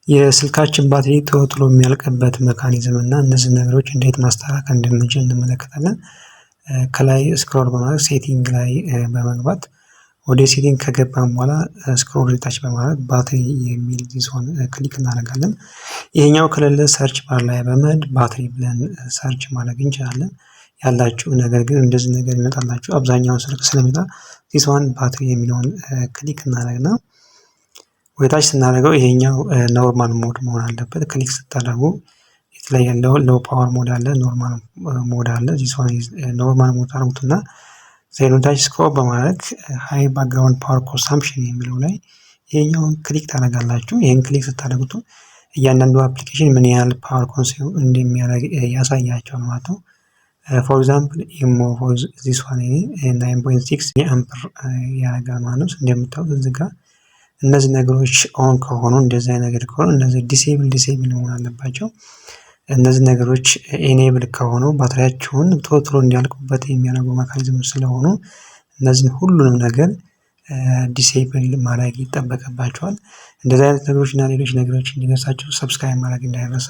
የስልካችን ባትሪ ቶሎ ቶሎ የሚያልቅበት ሜካኒዝም እና እነዚህ ነገሮች እንዴት ማስተካከል እንደምንችል እንመለከታለን። ከላይ ስክሮል በማድረግ ሴቲንግ ላይ በመግባት ወደ ሴቲንግ ከገባን በኋላ ስክሮል ወደታች በማድረግ ባትሪ የሚል ዚሶን ክሊክ እናደርጋለን። ይሄኛው ከሌለ ሰርች ባር ላይ በመሄድ ባትሪ ብለን ሰርች ማድረግ እንችላለን። ያላችሁ ነገር ግን እንደዚህ ነገር ይመጣላችሁ አብዛኛውን ስልክ ስለሚመጣ ዚሶን ባትሪ የሚለውን ክሊክ እናደርግና ወደታች ስናደርገው ይሄኛው ኖርማል ሞድ መሆን አለበት። ክሊክ ስታደርጉ የተለያየ ሎው ፓወር ሞድ አለ፣ ኖርማል ሞድ አለ። ዚሶን ኖርማል ሞድ አድርጉትና ዜሮታች ስክሮል በማድረግ ሃይ ባክግራውንድ ፓወር ኮንሳምፕሽን የሚለው ላይ ይሄኛውን ክሊክ ታደርጋላችሁ። ይሄን ክሊክ ስታደርጉት እያንዳንዱ አፕሊኬሽን ምን ያህል ፓወር ኮንሱም እንደሚያደርግ ያሳያቸዋል ማለት ነው። ፎር ኤግዛምፕል ኢሞ ዚስ ዋን 9.6 አምፐር ያደርጋል ማለት ነው። እንደምታዩት እዚህ ጋር እነዚህ ነገሮች ኦን ከሆኑ እንደዚህ አይነት ነገር ከሆኑ እነዚህ ዲሴብል መሆን አለባቸው። እነዚህ ነገሮች ኤኔብል ከሆኑ ባትሪያቸውን ቶሎ ቶሎ እንዲያልቁበት የሚያደርጉ ሜካኒዝም ስለሆኑ እነዚህን ሁሉንም ነገር ዲሴብል ማድረግ ይጠበቅባቸዋል። እንደዚህ አይነት ነገሮች እና ሌሎች ነገሮች እንዲደርሳችሁ ሰብስክራይብ ማድረግ እንዳይረሳ።